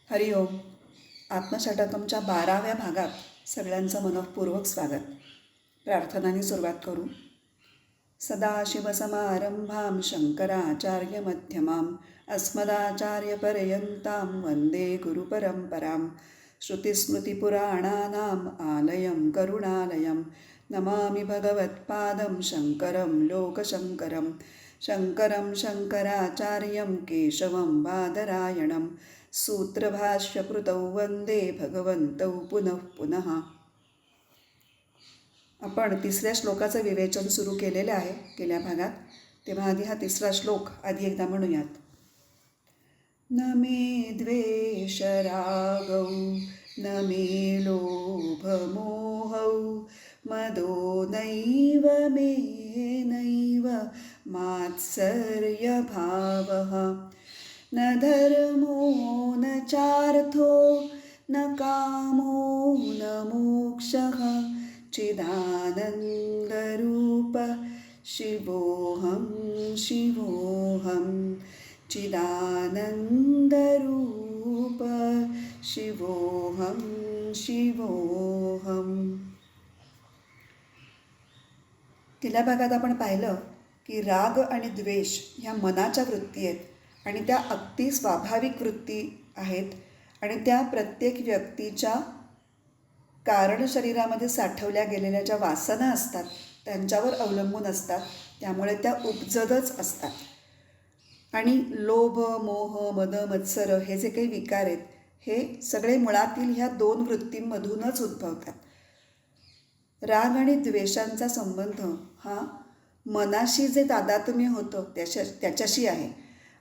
हरिओम. आत्मषटकमच्या 12व्या भागात सगळ्यांचं मनःपूर्वक स्वागत. प्रार्थनांनी सुरुवात करू. सदाशिवसमारंभां शंकराचार्यमध्यमां अस्मदाचार्यपर्यन्तां वन्दे गुरुपरम्परां. श्रुतिस्मृतिपुराणानाम् आलयं करुणालयं नमामि भगवत्पादं शङ्करं लोकशङ्करं. शङ्करं शङ्कराचार्यं केशवं बादरायणं सूत्रभाष्यकृतौ वंदे भगवन्तौ पुनः पुनः. आपण तिसऱ्या श्लोकाचं विवेचन सुरू केलेलं आहे गेल्या भागात, तेव्हा आधी हा तिसरा श्लोक आधी एकदा म्हणूयात. न मे द्वेष रागौ न मे लोभ मोहौ मदो नैव मे नैव मात्सर्य भावः न धर्मो न चार्थो न कामो न मोक्षः चिदानन्दरूप शिवोऽहं शिवोऽहं चिदानन्दरूप शिवोऽहं शिवोऽहं. गेल्या भागात आपण पाहिलं की राग आणि द्वेष ह्या मनाच्या वृत्ती आहेत आणि त्या अगदी स्वाभाविक वृत्ती आहेत आणि त्या प्रत्येक व्यक्तीच्या कारण शरीरामध्ये साठवल्या गेलेल्या ज्या वासना असतात त्यांच्यावर अवलंबून असतात, त्यामुळे त्या उपजतच असतात. आणि लोभ मोह मद मत्सर हे जे काही विकार आहेत हे सगळे मुळातील ह्या दोन वृत्तींमधूनच उद्भवतात. राग आणि द्वेषांचा संबंध हा मनाशी जे तादात्म्य होतं त्याच्याशी आहे.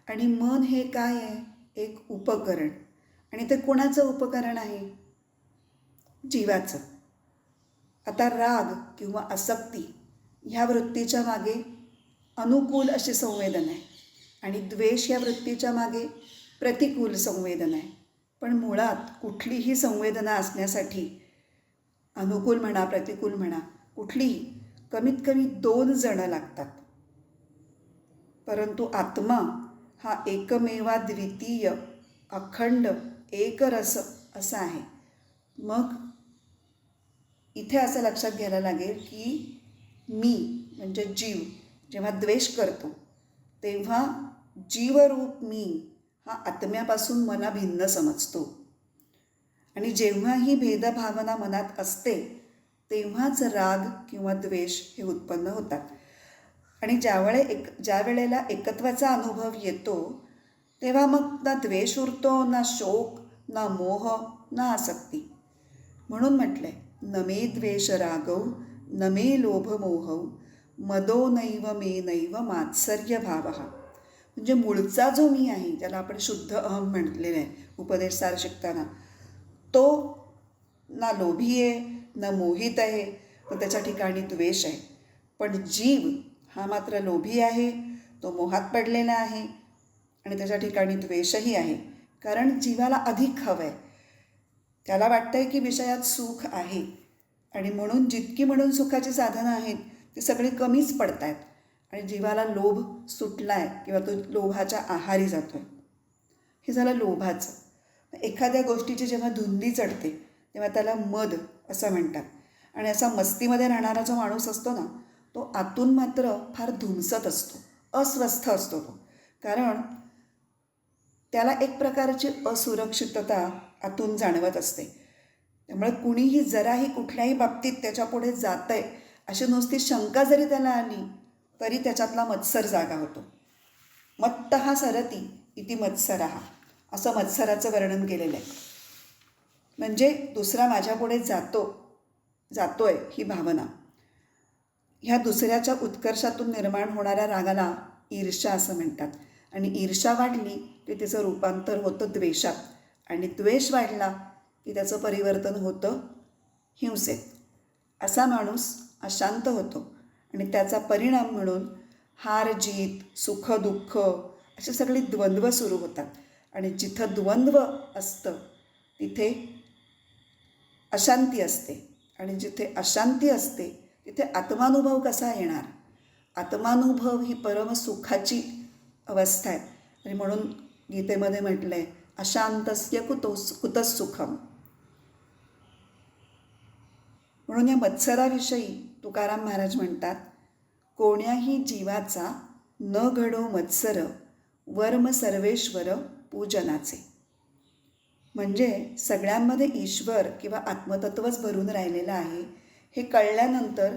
आणि मन हे काय आहे? एक उपकरण. आणि ते कोणाचं उपकरण आहे? जीवाचं. आता राग किंवा आसक्ती ह्या वृत्तीच्या मागे अनुकूल अशी संवेदना आहे आणि द्वेष या वृत्तीच्या मागे प्रतिकूल संवेदना आहे. पण मुळात कुठलीही संवेदना असण्यासाठी, अनुकूल म्हणा प्रतिकूल म्हणा, कुठलीही कमीत कमी 2 जणं लागतात. परंतु आत्मा हा एकमेवा द्वितीय अखंड एकरस असा आहे. मग इथे असं लक्षात घ्यायला लागेल की मी म्हणजे जीव जेव्हा द्वेष करतो तेव्हा जीवरूप मी हा आत्म्यापासून मला भिन्न समजतो. आणि जेव्हा ही भेदभावना मनात असते तेव्हाच राग किंवा द्वेष हे उत्पन्न होतात. आणि ज्या वेळेला एकत्वाचा अनुभव येतो तेव्हा मग ना द्वेष उरतो, ना शोक, ना मोह, ना आसक्ती. म्हणून म्हटलंय न मे द्वेष रागौ न मे लोभ मोहौ मदो नैव मे नैव मात्सर्य भावः. म्हणजे मूळचा जो मी आहे, ज्याला आपण शुद्ध अहम म्हटलेलं आहे उपदेशसार शिकताना, तो ना लोभी आहे ना मोहित आहे, तर त्याच्या ठिकाणी द्वेष आहे. पण जीव हा मात्र लोभी आहे, तो मोहात पडलेला आहे आणि त्याच्या ठिकाणी द्वेषही आहे. कारण जीवाला अधिक हवं आहे. त्याला वाटतंय की विषयात सुख आहे आणि म्हणून जितकी म्हणून सुखाची साधनं आहेत ती सगळी कमीच पडत आहेत आणि जीवाला लोभ सुटला आहे किंवा तो लोभाच्या आहारी जातो आहे. हे झालं लोभाचं. एखाद्या गोष्टीची जेव्हा धुंदी चढते तेव्हा त्याला मद असं म्हणतात. आणि असा मस्तीमध्ये राहणारा जो माणूस असतो ना, तो आतून मात्र फार धुमसत असतो, अस्वस्थ असतो तो. कारण त्याला एक प्रकारची असुरक्षितता आतून जाणवत असते. त्यामुळे कुणीही जराही कुठल्याही बाबतीत त्याच्यापुढे जात आहे अशी नुसती शंका जरी त्याला आली तरी त्याच्यातला मत्सर जागा होतो. मत्तः सरती इति मत्सरः असं मत्सराचं वर्णन केलेलं आहे. म्हणजे दुसरा माझ्यापुढे जातोय ही भावना. ह्या दुसऱ्याच्या उत्कर्षातून निर्माण होणाऱ्या रागाला ईर्ष्या असं म्हणतात. आणि ईर्ष्या वाढली की त्याचं रूपांतर होतं द्वेषात आणि द्वेष वाढला की त्याचं परिवर्तन होतं हिंसेत. असा माणूस अशांत होतो आणि त्याचा परिणाम म्हणून हार जीत, सुख दुःख असे सगळे द्वंद्व सुरू होतात. आणि जिथं द्वंद्व असतं तिथे अशांती असते आणि जिथे अशांती असते तिथे आत्मानुभव कसा येणार? आत्मानुभव ही परमसुखाची अवस्था आहे. आणि म्हणून गीतेमध्ये म्हटलं आहे अशांतस्य कुतः सुखम. म्हणून या मत्सराविषयी तुकाराम महाराज म्हणतात, कोण्याही जीवाचा न घडो मत्सर, वर्म सर्वेश्वर पूजनाचे. म्हणजे सगळ्यांमध्ये ईश्वर किंवा आत्मतत्वच भरून राहिलेलं आहे हे कळल्यानंतर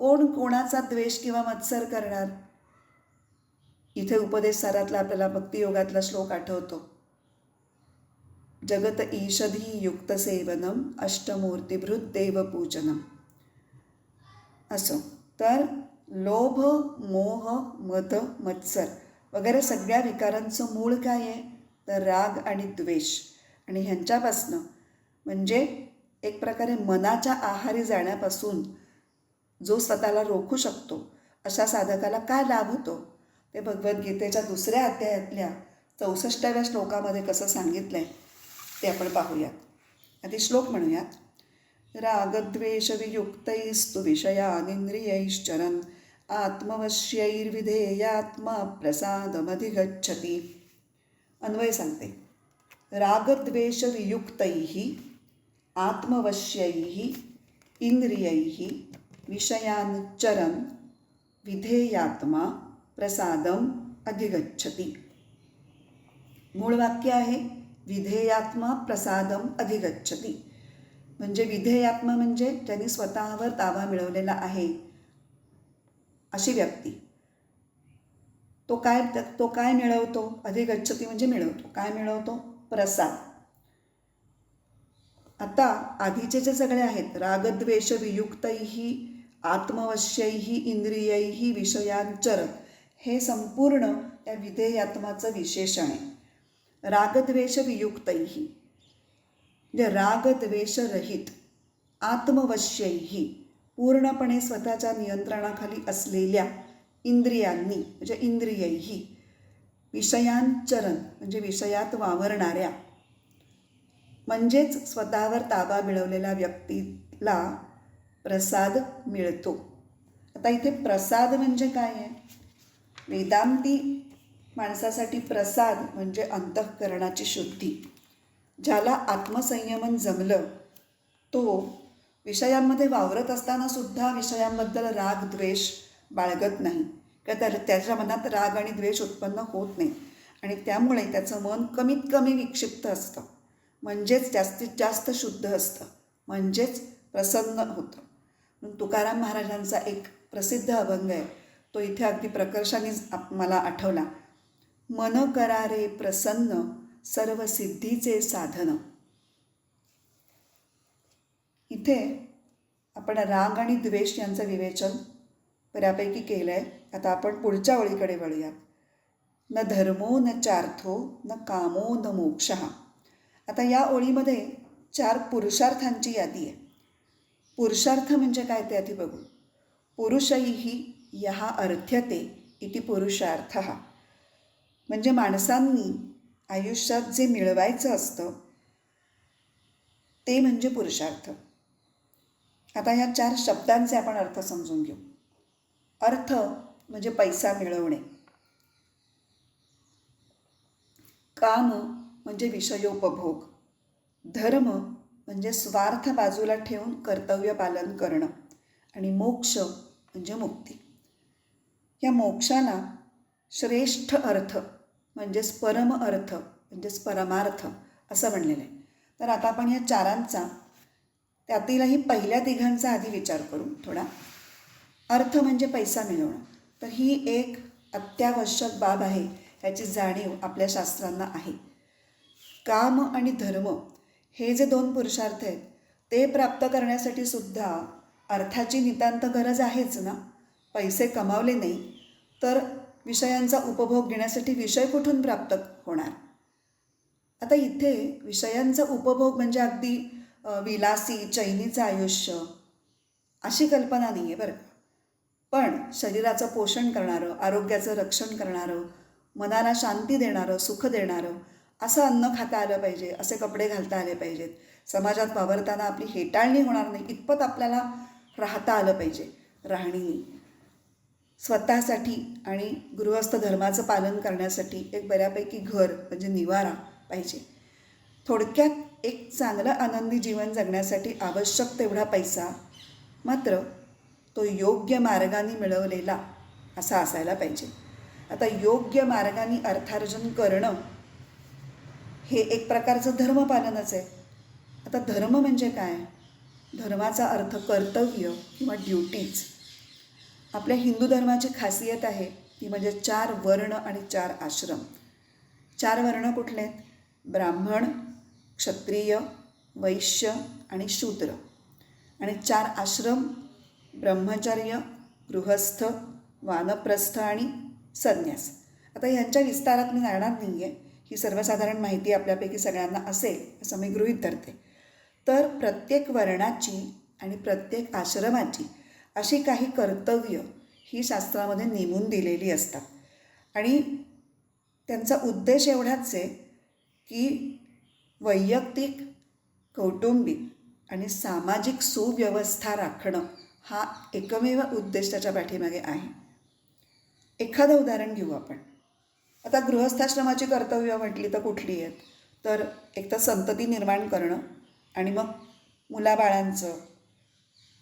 कोण कोणाचा द्वेष किंवा मत्सर करणार. इथे उपदेशसारातला आपल्याला भक्तियोगातला श्लोक आठवतो, जगत ईषधी युक्त सेवनम अष्टमूर्तिभृत देवपूजनम. असं तर लोभ, मोह, मद, मत्सर वगैरे सगळ्या विकारांचं मूळ काय आहे तर राग आणि द्वेष. आणि ह्यांच्यापासनं म्हणजे एक प्रकारे मनाच्या आहारी जाण्यापासून जो स्वतःला रोखू शकतो अशा साधकाला काय लाभ होतो ते भगवद्गीतेच्या 2ऱ्या अध्यायातल्या 64व्या श्लोकामध्ये कसं सांगितलं आहे ते आपण पाहूयात. आधी श्लोक म्हणूयात. रागद्वेषवियुक्तैस्तु विषयानिंद्रियैश्चरन् आत्मवश्यैर्विधेयात्मा प्रसादमधिगच्छति. अन्वय सांगते. रागद्वेषवियुक्तैः आत्मवश्यैः इंद्रियैः विषयान् चरन् विधेयात्मा प्रसादम अधिगच्छति. मूळ वाक्य आहे विधेयात्मा प्रसादम अधिगच्छति. म्हणजे विधेयात्मा म्हणजे ज्यांनी स्वतःवर ताबा मिळवलेला आहे अशी व्यक्ती. तो काय मिळवतो. अधिगच्छति म्हणजे मिळवतो. काय मिळवतो. प्रसाद. आता आधीचे जे सगळे आहेत रागद्वेष वियुक्तैः आत्मवश्यैः इंद्रियैः विषयांचरत, हे संपूर्ण त्या विधेयात्माचं विशेषण आहे. रागद्वेष वियुक्तैः म्हणजे रागद्वेषरहित, आत्मवश्यैः पूर्णपणे स्वतःच्या नियंत्रणाखाली असलेल्या इंद्रियांनी म्हणजे इंद्रियैः, विषयांचरन म्हणजे विषयात वावरणाऱ्या, म्हणजेच स्वतःवर ताबा मिळवलेल्या व्यक्तीला प्रसाद मिळतो. आता इथे प्रसाद म्हणजे काय आहे. वेदांती माणसासाठी प्रसाद म्हणजे अंतःकरणाची शुद्धी. ज्याला आत्मसंयमन जमलं तो विषयांमध्ये वावरत असताना सुद्धा विषयांबद्दल राग द्वेष बाळगत नाही, किंवा त्याच्या मनात राग आणि द्वेष उत्पन्न होत नाही. आणि त्यामुळे त्याचं मन कमीत कमी विक्षिप्त असतं, म्हणजेच जास्तीत जास्त शुद्ध असतं, म्हणजेच प्रसन्न होतं. म्हणून तुकाराम महाराजांचा एक प्रसिद्ध अभंग आहे, तो इथे अगदी प्रकर्षानेच मला आठवला. मन करारे प्रसन्न सर्व सिद्धीचे साधन. इथे आपण राग आणि द्वेष यांचं विवेचन बऱ्यापैकी केलं आहे. आता आपण पुढच्या ओळीकडे वळूयात. न धर्मो न चार्थो न कामो न मोक्षः. आता या ओळीमध्ये 4 पुरुषार्थांची यादी आहे. पुरुषार्थ म्हणजे काय ते आधी बघू. पुरुषैः यः अर्थ्यते इति पुरुषार्थः. म्हणजे माणसांनी आयुष्यात जे मिळवायचं असतं ते म्हणजे पुरुषार्थ. आता ह्या 4 शब्दांचे आपण अर्थ समजून घेऊ. अर्थ म्हणजे पैसा मिळवणे. काम म्हणजे विषयोपभोग. धर्म म्हणजे स्वार्थ बाजूला ठेवून कर्तव्य पालन करणं. आणि मोक्ष म्हणजे मुक्ती. या मोक्षाला श्रेष्ठ अर्थ म्हणजेच परम अर्थ म्हणजेच परमार्थ असं म्हणलेलं आहे. तर आता आपण या 4 त्यातीलही पहिल्या 3 आधी विचार करू थोडा. अर्थ म्हणजे पैसा मिळवणं. तर ही एक अत्यावश्यक बाब आहे, याची जाणीव आपल्या शास्त्रांना आहे. काम आणि धर्म हे जे 2 पुरुषार्थ आहेत ते प्राप्त करण्यासाठी सुद्धा अर्थाची नितांत गरज आहेच ना. पैसे कमावले नाही तर विषयांचा उपभोग घेण्यासाठी विषय कुठून प्राप्त होणार. आता इथे विषयांचा उपभोग म्हणजे अगदी विलासी चैनीचं आयुष्य अशी कल्पना नाही आहे बरं का. पण शरीराचं पोषण करणारं, आरोग्याचं रक्षण करणारं, मनाला शांती देणारं, सुख देणारं असं अन्न खाता आलं पाहिजे, असे कपडे घालता आले पाहिजेत, समाजात वावरताना आपली हेटाळणी होणार नाही इतपत आपल्याला राहता आलं पाहिजे राहणीनी. स्वतःसाठी आणि गृहस्थ धर्माचं पालन करण्यासाठी एक बऱ्यापैकी घर म्हणजे निवारा पाहिजे. थोडक्यात एक चांगलं आनंदी जीवन जगण्यासाठी आवश्यक तेवढा पैसा, मात्र तो योग्य मार्गाने मिळवलेला असा असायला पाहिजे. आता योग्य मार्गाने अर्थार्जन करणं हे एक प्रकारचं धर्मपालनच आहे. आता धर्म म्हणजे काय? धर्माचा अर्थ कर्तव्य किंवा ड्युटीज. आपल्या हिंदू धर्माची खासियत आहे ती म्हणजे 4 वर्ण आणि 4 आश्रम. 4 वर्ण कुठले आहेत? ब्राह्मण, क्षत्रिय, वैश्य आणि शूद्र. आणि 4 आश्रम ब्रह्मचर्य, गृहस्थ, वानप्रस्थ आणि संन्यास. आता ह्यांच्या विस्तारात मी जाणार नाही आहे. ही सर्वसाधारण माहिती आपल्यापैकी सगळ्यांना असेल असं मी गृहीत धरते. तर प्रत्येक वर्णाची आणि प्रत्येक आश्रमाची अशी काही कर्तव्य ही शास्त्रामध्ये नेमून दिलेली असतात. आणि त्यांचा उद्देश एवढाच आहे की वैयक्तिक, कौटुंबिक आणि सामाजिक सुव्यवस्था राखणं हा एकमेव उद्देश त्याच्या पाठीमागे आहे. एखादं उदाहरण घेऊ आपण. आता गृहस्थाश्रमाची कर्तव्य म्हटली तर कुठली आहेत? तर एक तर संतती निर्माण करणं आणि मग मुलाबाळांचं,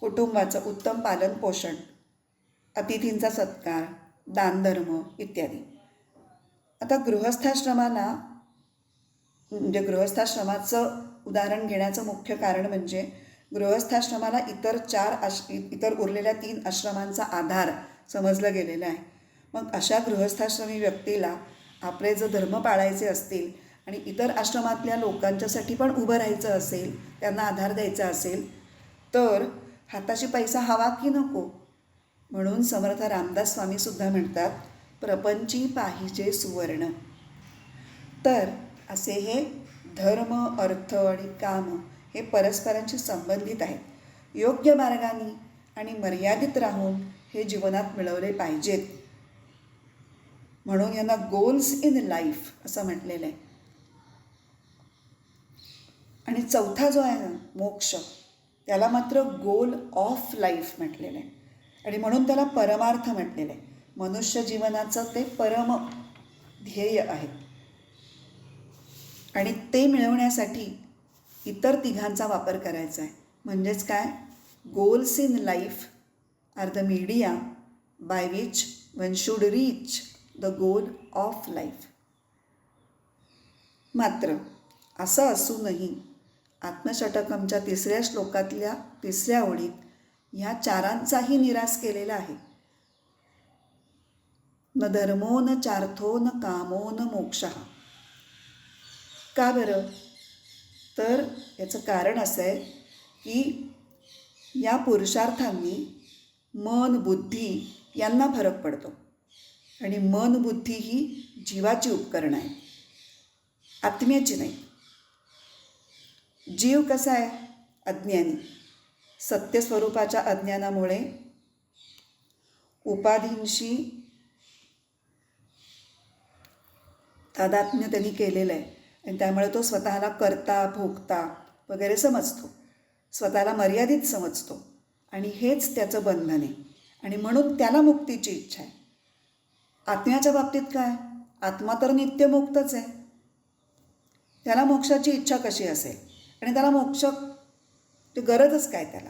कुटुंबाचं उत्तम पालन पोषण, अतिथींचा सत्कार, दानधर्म इत्यादी. आता गृहस्थाश्रमाला म्हणजे गृहस्थाश्रमाचं उदाहरण घेण्याचं मुख्य कारण म्हणजे गृहस्थाश्रमाला इतर उरलेल्या 3 आश्रमांचा आधार समजलं गेलेलं आहे. मग अशा गृहस्थाश्रमी व्यक्तीला आपले जर धर्म पाळायचे असतील आणि इतर आश्रमातल्या लोकांच्यासाठी पण उभं राहायचं असेल, त्यांना आधार द्यायचा असेल, तर हाताशी पैसा हवा की नको? म्हणून समर्थ रामदास स्वामीसुद्धा म्हणतात, प्रपंची पाहिजे सुवर्ण. तर असे हे धर्म, अर्थ आणि काम हे परस्परांशी संबंधित आहेत. योग्य मार्गाने आणि मर्यादित राहून हे जीवनात मिळवले पाहिजेत. म्हणून यांना गोल्स इन लाईफ असं म्हटलेलं आहे. आणि चौथा जो आहे ना, मोक्ष, त्याला मात्र गोल ऑफ लाईफ म्हटलेलं आहे. आणि म्हणून त्याला परमार्थ म्हटलेलं आहे. मनुष्य जीवनाचं ते परम ध्येय आहे. आणि ते मिळवण्यासाठी इतर तिघांचा वापर करायचा आहे. म्हणजेच काय? Goals in life are the media by which one should reach the goal of life. मात्र असं असूनही आत्मषटकमच्या 3ऱ्या श्लोकातल्या 3ऱ्या ओळीत ह्या 4चाही निराश केलेला आहे. न धर्मो न चार्थो न कामो न मोक्षः. का बरं? तर याचं कारण असं आहे की या पुरुषार्थांनी मन, बुद्धी यांना फरक पडतो. आणि मन, बुद्धी ही जीवाची उपकरणं आहे, आत्म्याची नाही. जीव कसा आहे? अज्ञानी. सत्यस्वरूपाच्या अज्ञानामुळे उपाधींशी तादात्म्य त्यांनी केलेलं आहे. आणि त्यामुळे तो स्वतःला करता, भोगता वगैरे समजतो, स्वतःला मर्यादित समजतो. आणि हेच त्याचं बंधन आहे. आणि म्हणून त्याला मुक्तीची इच्छा आहे. आत्म्याच्या बाबतीत काय? आत्मा तर नित्यमुक्तच आहे. त्याला मोक्षाची इच्छा कशी असेल? आणि त्याला मोक्ष ते गरजच काय त्याला?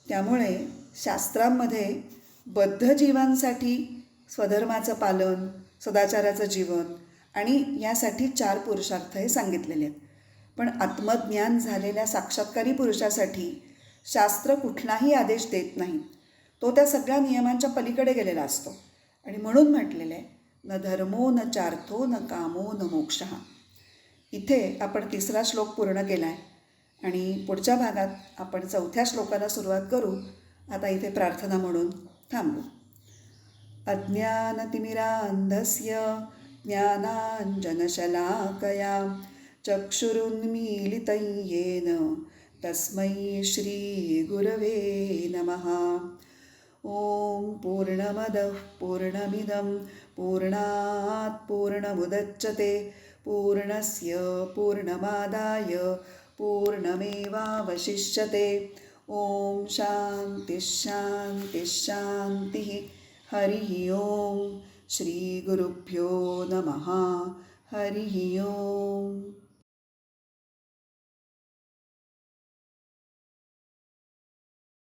त्यामुळे शास्त्रांमध्ये बद्ध जीवांसाठी स्वधर्माचं पालन, सदाचाराचं जीवन आणि यासाठी 4 पुरुषार्थ हे सांगितलेले आहेत. पण आत्मज्ञान झालेल्या साक्षात्कारी पुरुषासाठी शास्त्र कुठलाही आदेश देत नाही. तो त्या सगळ्या नियमांच्या पलीकडे गेलेला असतो. आणि म्हणून म्हटलेलं आहे, न धर्मो न चार्थो न कामो न मोक्षः. इथे आपण 3रा श्लोक पूर्ण केला आहे. आणि पुढच्या भागात आपण 4थ्या श्लोकाला सुरुवात करू. आता इथे प्रार्थना म्हणून थांबू. अज्ञानतिमिरान्धस्य ज्ञानाञ्जनशलाकया चक्षुरुन्मीलितं येन तस्मै श्रीगुरवे नमः. ओम पूर्णमदः पूर्णमिदं पूर्णात् पूर्णमुदच्यते पूर्णस्य पूर्णमादाय पूर्णमेवावशिष्यते. ओम शांति शांति शांति. हरिः ओम. श्री गुरुभ्यो नमः. हरिः ओम.